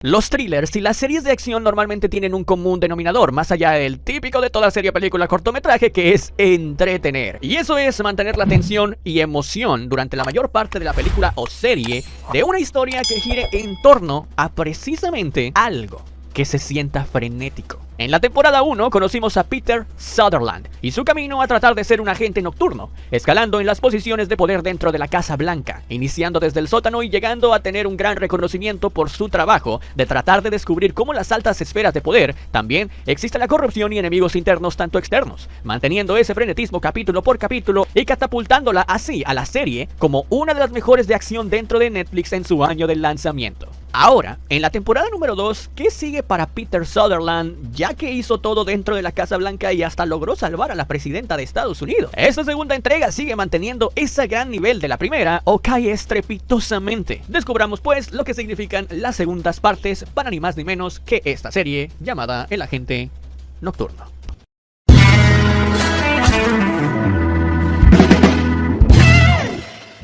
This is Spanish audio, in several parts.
Los thrillers y las series de acción normalmente tienen un común denominador, más allá del típico de toda serie, película, cortometraje, que es entretener. Y eso es mantener la atención y emoción durante la mayor parte de la película o serie de una historia que gire en torno a precisamente algo que se sienta frenético. En la temporada 1 conocimos a Peter Sutherland y su camino a tratar de ser un agente nocturno, escalando en las posiciones de poder dentro de la Casa Blanca, iniciando desde el sótano y llegando a tener un gran reconocimiento por su trabajo de tratar de descubrir cómo las altas esferas de poder también existe la corrupción y enemigos internos tanto externos, manteniendo ese frenetismo capítulo por capítulo y catapultándola así a la serie como una de las mejores de acción dentro de Netflix en su año de lanzamiento. Ahora, en la temporada número 2, ¿qué sigue para Peter Sutherland, ya que hizo todo dentro de la Casa Blanca y hasta logró salvar a la presidenta de Estados Unidos? Esta segunda entrega sigue manteniendo ese gran nivel de la primera o cae estrepitosamente. Descubramos pues lo que significan las segundas partes para ni más ni menos que esta serie llamada El Agente Nocturno.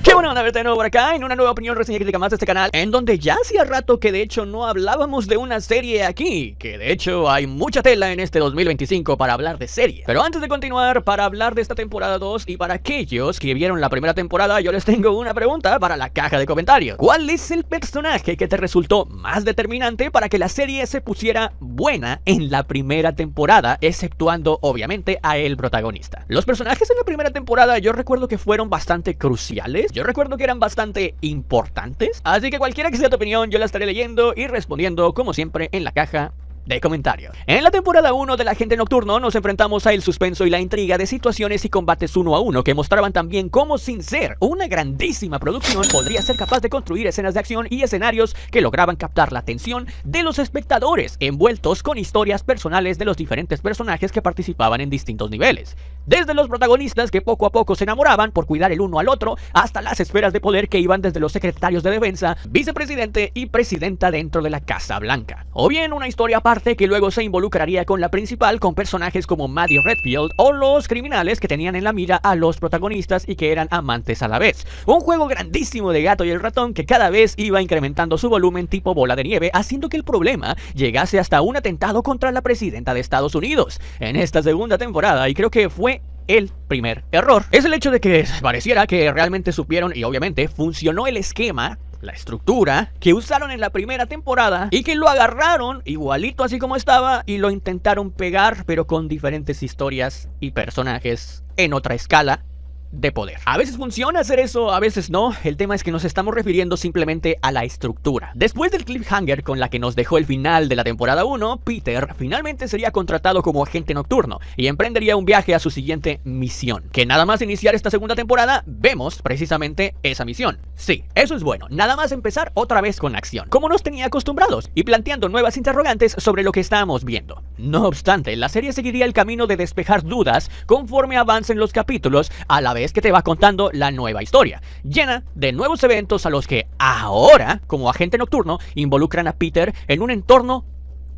Qué bueno verte de nuevo por acá en una nueva opinión, reseña y crítica más de este canal, en donde ya hacía rato que de hecho no hablábamos de una serie aquí, que de hecho hay mucha tela en este 2025 para hablar de serie. Pero antes de continuar, para hablar de esta temporada 2 y para aquellos que vieron la primera temporada, yo les tengo una pregunta para la caja de comentarios. ¿Cuál es el personaje que te resultó más determinante para que la serie se pusiera buena en la primera temporada, exceptuando obviamente a el protagonista? Los personajes en la primera temporada yo recuerdo que fueron bastante cruciales. Yo recuerdo que eran bastante importantes, así que cualquiera que sea tu opinión yo la estaré leyendo y respondiendo como siempre en la caja de comentarios. En la temporada 1 del Agente Nocturno nos enfrentamos a el suspenso y la intriga de situaciones y combates 1 a 1 que mostraban también cómo, sin ser una grandísima producción, podría ser capaz de construir escenas de acción y escenarios que lograban captar la atención de los espectadores, envueltos con historias personales de los diferentes personajes que participaban en distintos niveles. Desde los protagonistas que poco a poco se enamoraban por cuidar el uno al otro, hasta las esferas de poder que iban desde los secretarios de defensa, vicepresidente y presidenta dentro de la Casa Blanca. O bien una historia aparte que luego se involucraría con la principal, con personajes como Maddie Redfield o los criminales que tenían en la mira a los protagonistas y que eran amantes a la vez. Un juego grandísimo de gato y el ratón que cada vez iba incrementando su volumen tipo bola de nieve, haciendo que el problema llegase hasta un atentado contra la presidenta de Estados Unidos en esta segunda temporada, y creo que fue el primer error. Es el hecho de que pareciera que realmente supieron y obviamente funcionó el esquema, la estructura que usaron en la primera temporada y que lo agarraron igualito así como estaba y lo intentaron pegar, pero con diferentes historias y personajes en otra escala de poder. A veces funciona hacer eso, a veces no. El tema es que nos estamos refiriendo simplemente a la estructura. Después del cliffhanger con la que nos dejó el final de la temporada 1, Peter finalmente sería contratado como agente nocturno y emprendería un viaje a su siguiente misión. Que nada más iniciar esta segunda temporada, vemos precisamente esa misión. Sí, eso es bueno, nada más empezar otra vez con acción, como nos tenía acostumbrados, y planteando nuevas interrogantes sobre lo que estábamos viendo. No obstante, la serie seguiría el camino de despejar dudas conforme avancen los capítulos, a la vez que te va contando la nueva historia, llena de nuevos eventos a los que ahora, como agente nocturno, involucran a Peter en un entorno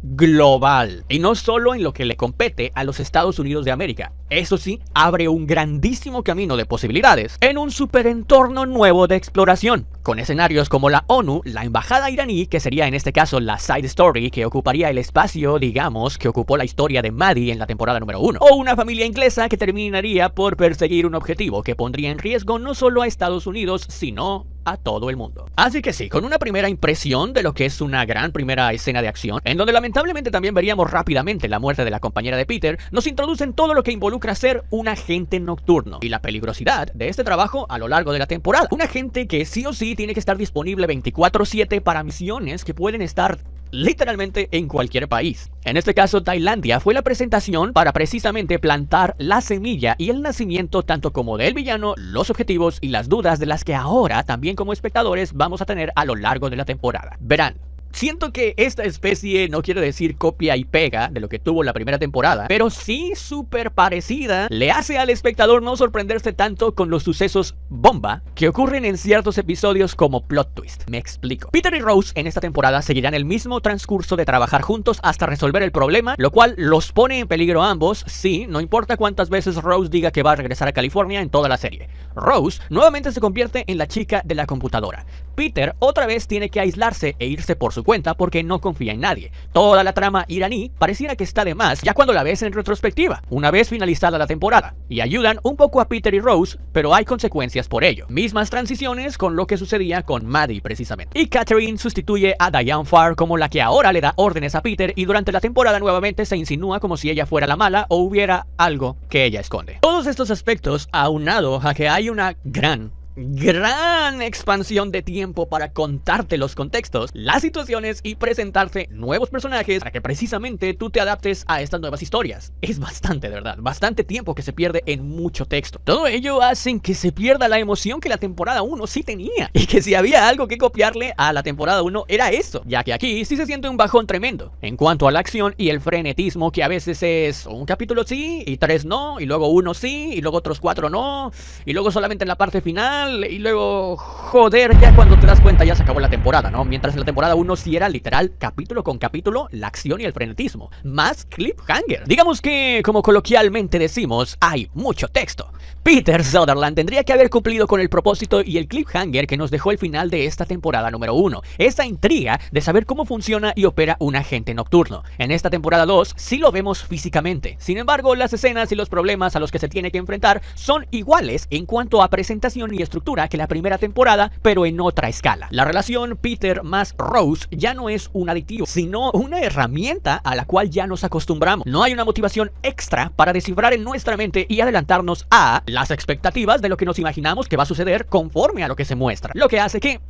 global, y no solo en lo que le compete a los Estados Unidos de América. Eso sí, abre un grandísimo camino de posibilidades en un superentorno nuevo de exploración, con escenarios como la ONU, la embajada iraní, que sería en este caso la side story que ocuparía el espacio, digamos, que ocupó la historia de Maddie en la temporada número 1, o una familia inglesa que terminaría por perseguir un objetivo que pondría en riesgo no solo a Estados Unidos, sino a todo el mundo. Así que sí, con una primera impresión de lo que es una gran primera escena de acción, en donde lamentablemente también veríamos rápidamente la muerte de la compañera de Peter, nos introducen todo lo que involucra ser un agente nocturno y la peligrosidad de este trabajo a lo largo de la temporada. Un agente que sí o sí tiene que estar disponible 24/7 para misiones que pueden estar literalmente en cualquier país. En este caso, Tailandia fue la presentación para precisamente plantar la semilla y el nacimiento tanto como del villano, los objetivos y las dudas de las que ahora también como espectadores vamos a tener a lo largo de la temporada. Verán, siento que esta especie no quiero decir copia y pega de lo que tuvo la primera temporada, pero sí súper parecida, le hace al espectador no sorprenderse tanto con los sucesos bomba que ocurren en ciertos episodios como plot twist. Me explico. Peter y Rose en esta temporada seguirán el mismo transcurso de trabajar juntos hasta resolver el problema, lo cual los pone en peligro a ambos, sí, no importa cuántas veces Rose diga que va a regresar a California en toda la serie. Rose nuevamente se convierte en la chica de la computadora. Peter otra vez tiene que aislarse e irse por su cuenta porque no confía en nadie. Toda la trama iraní pareciera que está de más ya cuando la ves en retrospectiva, una vez finalizada la temporada, y ayudan un poco a Peter y Rose, pero hay consecuencias por ello. Mismas transiciones con lo que sucedía con Maddie precisamente. Y Catherine sustituye a Diane Farr como la que ahora le da órdenes a Peter, y durante la temporada nuevamente se insinúa como si ella fuera la mala o hubiera algo que ella esconde. Todos estos aspectos, aunado a que hay una gran expansión de tiempo para contarte los contextos, las situaciones y presentarte nuevos personajes para que precisamente tú te adaptes a estas nuevas historias. Es bastante, de verdad, bastante tiempo que se pierde en mucho texto. Todo ello hace que se pierda la emoción que la temporada 1 sí tenía, y que si había algo que copiarle a la temporada 1 era eso, ya que aquí sí se siente un bajón tremendo en cuanto a la acción y el frenetismo, que a veces es un capítulo sí y 3 no, y luego 1 sí y luego otros 4 no, y luego solamente en la parte final, y luego, joder, ya cuando te das cuenta ya se acabó la temporada, ¿no? Mientras en la temporada 1 sí era literal, capítulo con capítulo, la acción y el frenetismo, más cliffhanger. Digamos que, como coloquialmente decimos, hay mucho texto. Peter Sutherland tendría que haber cumplido con el propósito y el cliffhanger que nos dejó el final de esta temporada número 1. Esa intriga de saber cómo funciona y opera un agente nocturno. En esta temporada 2 sí lo vemos físicamente. Sin embargo, las escenas y los problemas a los que se tiene que enfrentar son iguales en cuanto a presentación y estructura que la primera temporada, pero en otra escala. La relación Peter más Rose ya no es un aditivo, sino una herramienta a la cual ya nos acostumbramos. No hay una motivación extra para descifrar en nuestra mente y adelantarnos a las expectativas de lo que nos imaginamos que va a suceder conforme a lo que se muestra, lo que hace que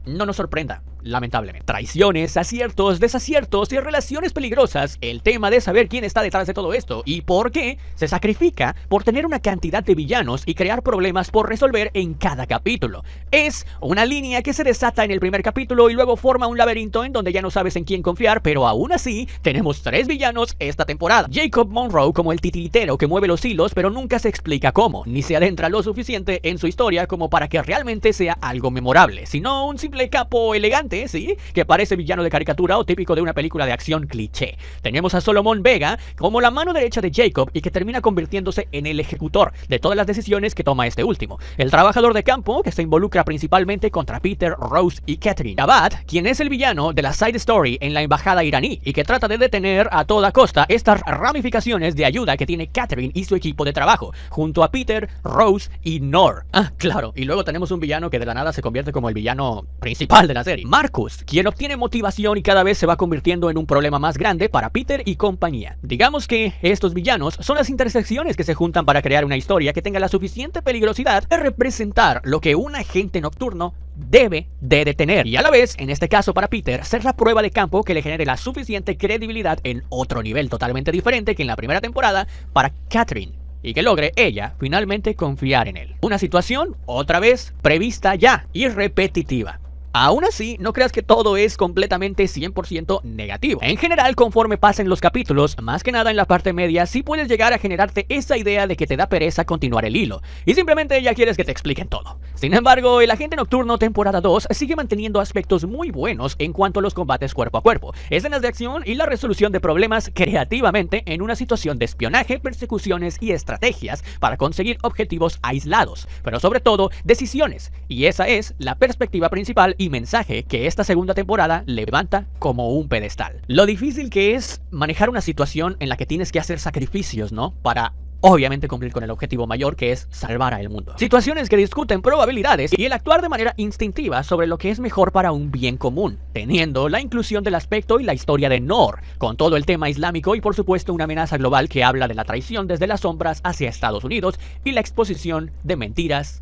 no nos sorprenda, lamentablemente. Traiciones, aciertos, desaciertos y relaciones peligrosas. El tema de saber quién está detrás de todo esto y por qué se sacrifica por tener una cantidad de villanos y crear problemas por resolver en cada capítulo. Es una línea que se desata en el primer capítulo y luego forma un laberinto en donde ya no sabes en quién confiar, pero aún así tenemos 3 villanos esta temporada. Jacob Monroe como el titiritero que mueve los hilos, pero nunca se explica cómo, ni se adentra lo suficiente en su historia como para que realmente sea algo memorable, sino un simple capo elegante, sí, que parece villano de caricatura o típico de una película de acción cliché. Tenemos a Solomon Vega como la mano derecha de Jacob y que termina convirtiéndose en el ejecutor de todas las decisiones que toma este último. El trabajador de campo que se involucra principalmente contra Peter, Rose y Catherine. Javad, quien es el villano de la side story en la embajada iraní y que trata de detener a toda costa estas ramificaciones de ayuda que tiene Catherine y su equipo de trabajo, junto a Peter, Rose y Nor. Ah, claro, y luego tenemos un villano que de la nada se convierte como el villano principal de la serie, Marcus, quien obtiene motivación y cada vez se va convirtiendo en un problema más grande para Peter y compañía. Digamos que estos villanos son las intersecciones que se juntan para crear una historia que tenga la suficiente peligrosidad de representar lo que un agente nocturno debe de detener, y a la vez, en este caso para Peter, ser la prueba de campo que le genere la suficiente credibilidad en otro nivel totalmente diferente que en la primera temporada para Catherine, y que logre ella finalmente confiar en él. Una situación, otra vez, prevista ya y repetitiva. Aún así, no creas que todo es completamente 100% negativo. En general, conforme pasen los capítulos, más que nada en la parte media, sí puedes llegar a generarte esa idea de que te da pereza continuar el hilo, y simplemente ya quieres que te expliquen todo. Sin embargo, el agente nocturno temporada 2 sigue manteniendo aspectos muy buenos en cuanto a los combates cuerpo a cuerpo, escenas de acción y la resolución de problemas creativamente en una situación de espionaje, persecuciones y estrategias para conseguir objetivos aislados, pero sobre todo decisiones, y esa es la perspectiva principal y mensaje que esta segunda temporada levanta como un pedestal. Lo difícil que es manejar una situación en la que tienes que hacer sacrificios, ¿no? Para obviamente cumplir con el objetivo mayor, que es salvar al mundo. Situaciones que discuten probabilidades y el actuar de manera instintiva sobre lo que es mejor para un bien común, teniendo la inclusión del aspecto y la historia de Nor, con todo el tema islámico y por supuesto una amenaza global que habla de la traición desde las sombras hacia Estados Unidos y la exposición de mentiras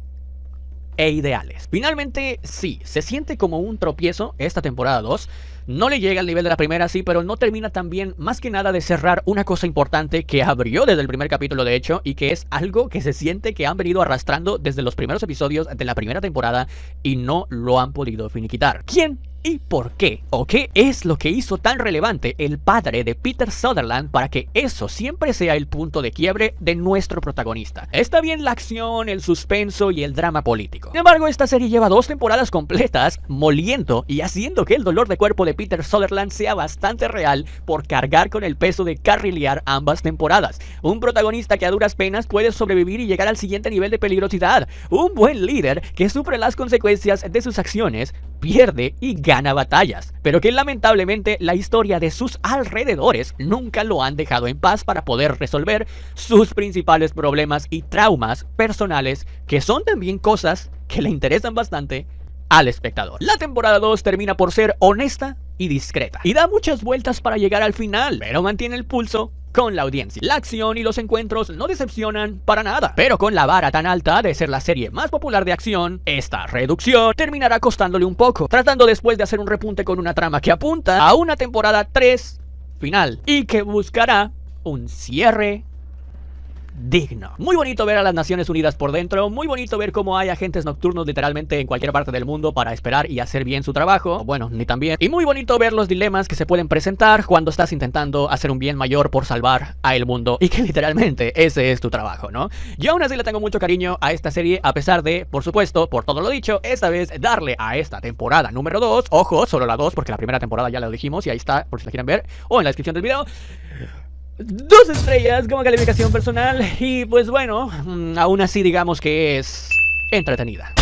e ideales. Finalmente, sí, se siente como un tropiezo esta temporada 2. No le llega al nivel de la primera, sí, pero no termina tan bien, más que nada de cerrar una cosa importante que abrió desde el primer capítulo, de hecho, y que es algo que se siente que han venido arrastrando desde los primeros episodios de la primera temporada y no lo han podido finiquitar. ¿Quién y por qué? ¿O qué es lo que hizo tan relevante el padre de Peter Sutherland para que eso siempre sea el punto de quiebre de nuestro protagonista? Está bien la acción, el suspenso y el drama político. Sin embargo, esta serie lleva 2 temporadas completas moliendo y haciendo que el dolor de cuerpo de Peter Sutherland sea bastante real por cargar con el peso de carrilear ambas temporadas. Un protagonista que a duras penas puede sobrevivir y llegar al siguiente nivel de peligrosidad. Un buen líder que sufre las consecuencias de sus acciones, pierde y gana gana batallas, pero que lamentablemente la historia de sus alrededores nunca lo han dejado en paz para poder resolver sus principales problemas y traumas personales, que son también cosas que le interesan bastante al espectador. La temporada 2 termina por ser honesta y discreta, y da muchas vueltas para llegar al final, pero mantiene el pulso con la audiencia. La acción y los encuentros no decepcionan para nada, pero con la vara tan alta de ser la serie más popular de acción, esta reducción terminará costándole un poco, tratando después de hacer un repunte con una trama que apunta a una temporada 3 final y que buscará un cierre digno. Muy bonito ver a las Naciones Unidas por dentro, muy bonito ver cómo hay agentes nocturnos literalmente en cualquier parte del mundo para esperar y hacer bien su trabajo, bueno, ni tan bien, y muy bonito ver los dilemas que se pueden presentar cuando estás intentando hacer un bien mayor por salvar a el mundo, y que literalmente ese es tu trabajo, ¿no? Yo aún así le tengo mucho cariño a esta serie, a pesar de, por supuesto, por todo lo dicho, esta vez darle a esta temporada número 2, ojo, solo la 2, porque la primera temporada ya la dijimos y ahí está, por si la quieren ver, o en la descripción del video, 2 estrellas como calificación personal. Y pues bueno, aún así digamos que es entretenida.